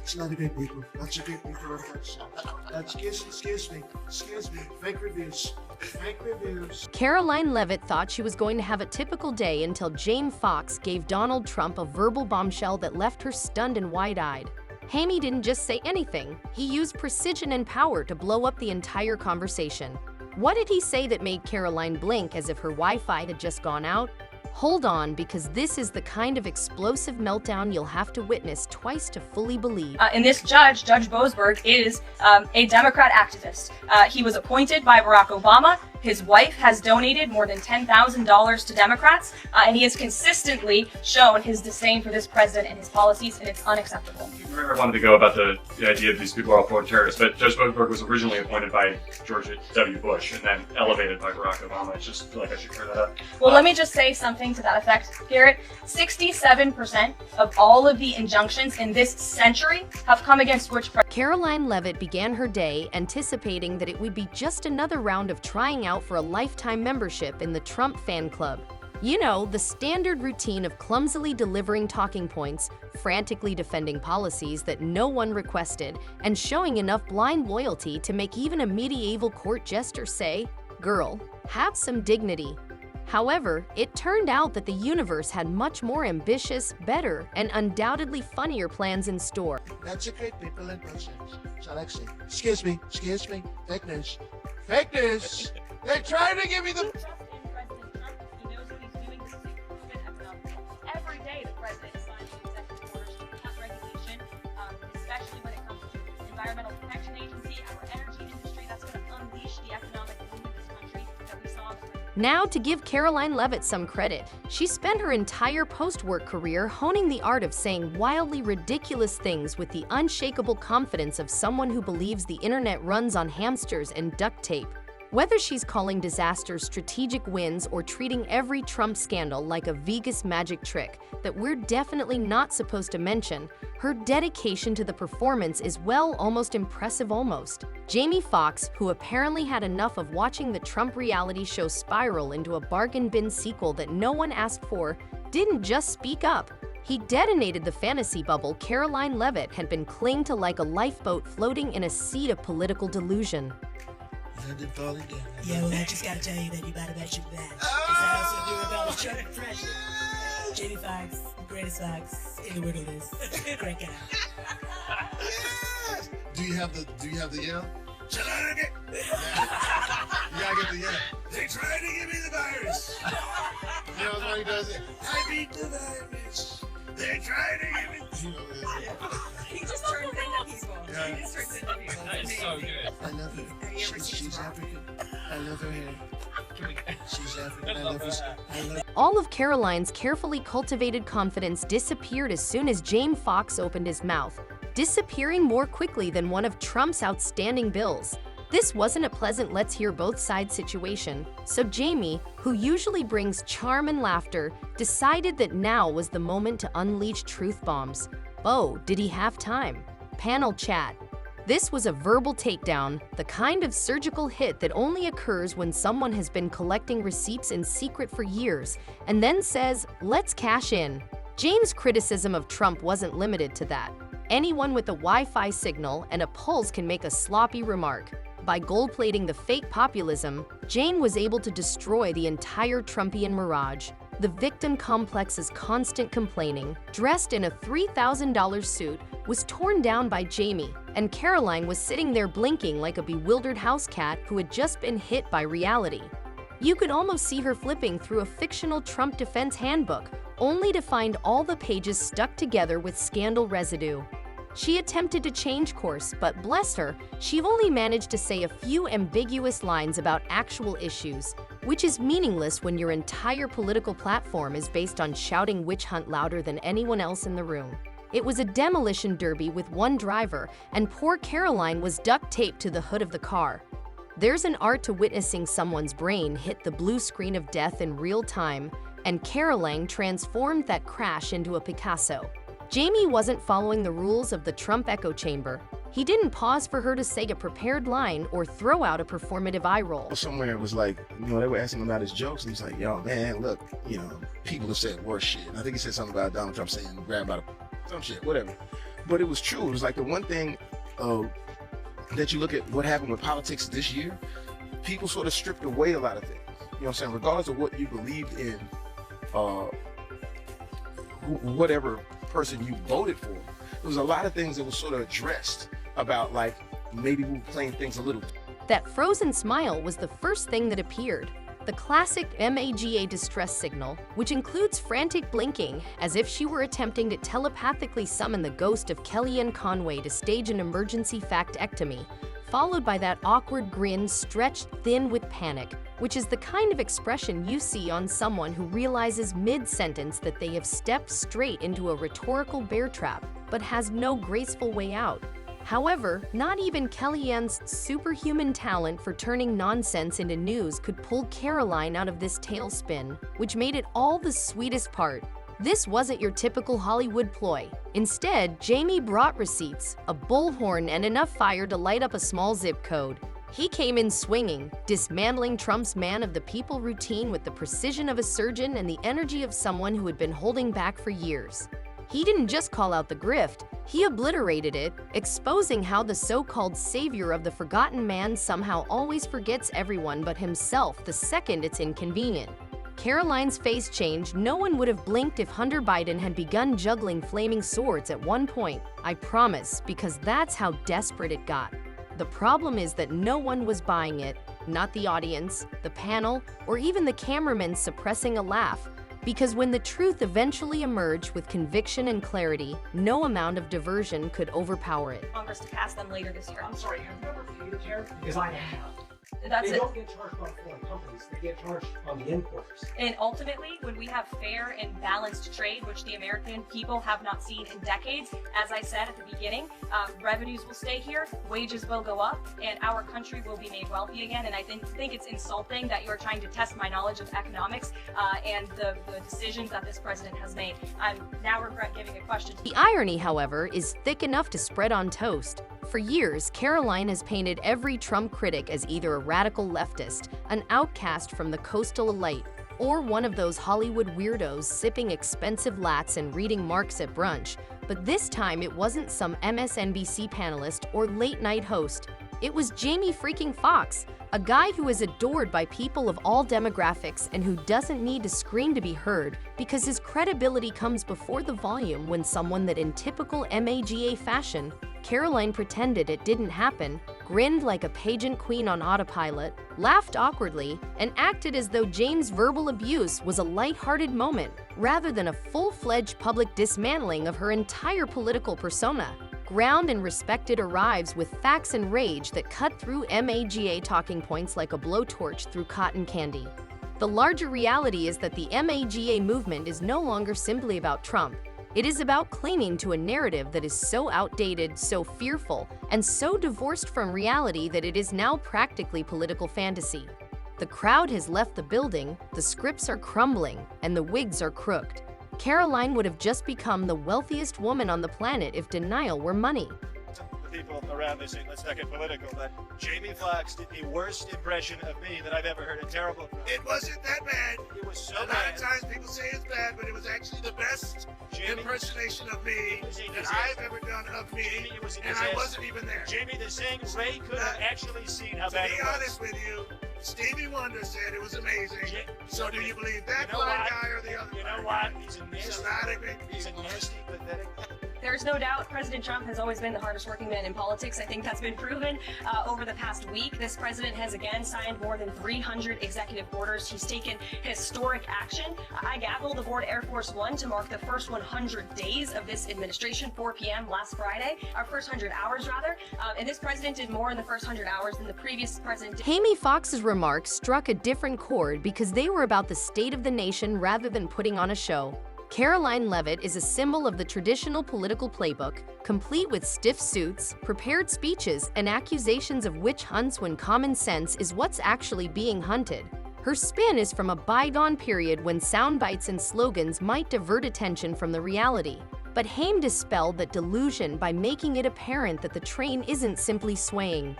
It's not a good people. That's a good people. Excuse me. Fake reviews. Karoline Leavitt thought she was going to have a typical day until Jamie Foxx gave Donald Trump a verbal bombshell that left her stunned and wide-eyed. Jamie didn't just say anything. He used precision and power to blow up the entire conversation. What did he say that made Karoline blink as if her Wi-Fi had just gone out? Hold on, because this is the kind of explosive meltdown you'll have to witness twice to fully believe. And this Judge Boasberg, is a Democrat activist. He was appointed by Barack Obama. His wife has donated more than $10,000 to Democrats, and he has consistently shown his disdain for this president and his policies, and it's unacceptable. I wanted to go about the idea that these people are all foreign terrorists, but Judge Boasberg was originally appointed by George W. Bush and then elevated by Barack Obama. It's just like I should clear that up. Well, let me just say something to that effect, Garrett. 67% of all of the injunctions in this century have come against which president? Karoline Leavitt began her day anticipating that it would be just another round of trying out for a lifetime membership in the Trump fan club. You know, the standard routine of clumsily delivering talking points, frantically defending policies that no one requested, and showing enough blind loyalty to make even a medieval court jester say, "Girl, have some dignity." However, it turned out that the universe had much more ambitious, better, and undoubtedly funnier plans in store. That's a great people in process. So Alexei, excuse me. Fake news. They're trying to give me the... Every day the president is signing executive orders to cut regulation, especially when it comes to Environmental Protection Agency, our energy industry. That's going to unleash the economic boom in this country that we saw. Now, to give Karoline Leavitt some credit, she spent her entire post-work career honing the art of saying wildly ridiculous things with the unshakable confidence of someone who believes the internet runs on hamsters and duct tape. Whether she's calling disasters strategic wins or treating every Trump scandal like a Vegas magic trick that we're definitely not supposed to mention, her dedication to the performance is, well, almost impressive almost. Jamie Foxx, who apparently had enough of watching the Trump reality show spiral into a bargain bin sequel that no one asked for, didn't just speak up. He detonated the fantasy bubble Karoline Leavitt had been clinging to like a lifeboat floating in a sea of political delusion. Landed falling down. Yeah, well, I just gotta tell you that you better bet your back. I also do about the Trump impression. Jamie Foxx, the greatest Fox in the wilderness. Great guy. Yes! Do you have the yell? You gotta get the yell. They tried to give me the virus. You know what he does it? I beat the virus. They tried to give me. You know, He just turned into people. Yeah. He just turned into people. That is so good. I love her. She's African. I love her hair. She's African. I love her. All of Karoline's carefully cultivated confidence disappeared as soon as Jamie Foxx opened his mouth, disappearing more quickly than one of Trump's outstanding bills. This wasn't a pleasant let's hear both sides situation, so Jamie, who usually brings charm and laughter, decided that now was the moment to unleash truth bombs. Oh, did he have time? Panel chat. This was a verbal takedown, the kind of surgical hit that only occurs when someone has been collecting receipts in secret for years and then says, "Let's cash in." Jane's criticism of Trump wasn't limited to that. Anyone with a Wi-Fi signal and a pulse can make a sloppy remark. By gold-plating the fake populism, Jane was able to destroy the entire Trumpian mirage. The victim complex's constant complaining, dressed in a $3,000 suit, was torn down by Jamie, and Karoline was sitting there blinking like a bewildered house cat who had just been hit by reality. You could almost see her flipping through a fictional Trump defense handbook, only to find all the pages stuck together with scandal residue. She attempted to change course, but bless her, she only managed to say a few ambiguous lines about actual issues, which is meaningless when your entire political platform is based on shouting witch hunt louder than anyone else in the room. It was a demolition derby with one driver, and poor Karoline was duct taped to the hood of the car. There's an art to witnessing someone's brain hit the blue screen of death in real time, and Karoline transformed that crash into a Picasso. Jamie wasn't following the rules of the Trump echo chamber. He didn't pause for her to say a prepared line or throw out a performative eye roll. Somewhere it was like, they were asking him about his jokes, and he's like, yo, man, look, people have said worse shit. And I think he said something about Donald Trump saying, grab out some shit, whatever. But it was true. It was like the one thing that you look at what happened with politics this year, people sort of stripped away a lot of things. You know what I'm saying? Regardless of what you believed in, whatever person you voted for, there was a lot of things that was sort of addressed about, like, maybe we were playing things a little. That frozen smile was the first thing that appeared. The classic MAGA distress signal, which includes frantic blinking as if she were attempting to telepathically summon the ghost of Kellyanne Conway to stage an emergency factectomy, followed by that awkward grin stretched thin with panic, which is the kind of expression you see on someone who realizes mid-sentence that they have stepped straight into a rhetorical bear trap, but has no graceful way out. However, not even Kellyanne's superhuman talent for turning nonsense into news could pull Karoline out of this tailspin, which made it all the sweetest part. This wasn't your typical Hollywood ploy. Instead, Jamie brought receipts, a bullhorn, and enough fire to light up a small zip code. He came in swinging, dismantling Trump's man of the people routine with the precision of a surgeon and the energy of someone who had been holding back for years. He didn't just call out the grift, he obliterated it, exposing how the so-called savior of the forgotten man somehow always forgets everyone but himself the second it's inconvenient. Karoline's face changed. No one would have blinked if Hunter Biden had begun juggling flaming swords at one point, I promise, because that's how desperate it got. The problem is that no one was buying it, not the audience, the panel, or even the cameramen suppressing a laugh. Because when the truth eventually emerged with conviction and clarity, no amount of diversion could overpower it. Congress to pass them later this year. I'm sorry, have you ever faded here? Because I have. That's They it. don't get charged by foreign companies, they get charged on the importers. And ultimately, when we have fair and balanced trade, which the American people have not seen in decades, as I said at the beginning, revenues will stay here, wages will go up, and our country will be made wealthy again. And I think it's insulting that you are trying to test my knowledge of economics and the decisions that this president has made. I now regret giving a question. The irony, however, is thick enough to spread on toast. For years, Karoline has painted every Trump critic as either a radical leftist, an outcast from the coastal elite, or one of those Hollywood weirdos sipping expensive lats and reading Marx at brunch. But this time, it wasn't some MSNBC panelist or late-night host. It was Jamie freaking Foxx, a guy who is adored by people of all demographics and who doesn't need to scream to be heard because his credibility comes before the volume when someone that in typical MAGA fashion, Karoline pretended it didn't happen, grinned like a pageant queen on autopilot, laughed awkwardly, and acted as though James' verbal abuse was a lighthearted moment rather than a full-fledged public dismantling of her entire political persona. Ground and respected arrives with facts and rage that cut through MAGA talking points like a blowtorch through cotton candy. The larger reality is that the MAGA movement is no longer simply about Trump. It is about clinging to a narrative that is so outdated, so fearful, and so divorced from reality that it is now practically political fantasy. The crowd has left the building, the scripts are crumbling, and the wigs are crooked. Karoline would have just become the wealthiest woman on the planet if denial were money. The people around me saying, let's not get political, but Jamie Foxx did the worst impression of me that I've ever heard. A terrible. It wasn't that bad. It was so A lot bad. of times people say it's bad, but it was actually the best Jamie, impersonation of me It was a that disaster. I've ever done of me, Jamie, it was a and I disaster. wasn't even there. Jamie, the saying Ray could have actually seen how To bad be it was. honest with you, Stevie Wonder said it was amazing. Ja- So do you believe that You know blind what? guy or the other? You know blind what? guy? He's a It's nasty, not a big he's a deal. nasty, pathetic. There's no doubt President Trump has always been the hardest working man in politics. I think that's been proven over the past week. This president has again signed more than 300 executive orders. He's taken historic action. I gavelled aboard Air Force One to mark the first 100 days of this administration, 4 p.m. last Friday, our first 100 hours rather. And this president did more in the first 100 hours than the previous president did. Jamie Foxx's remarks struck a different chord because they were about the state of the nation rather than putting on a show. Karoline Leavitt is a symbol of the traditional political playbook, complete with stiff suits, prepared speeches, and accusations of witch hunts when common sense is what's actually being hunted. Her spin is from a bygone period when sound bites and slogans might divert attention from the reality. But Haim dispelled that delusion by making it apparent that the train isn't simply swaying.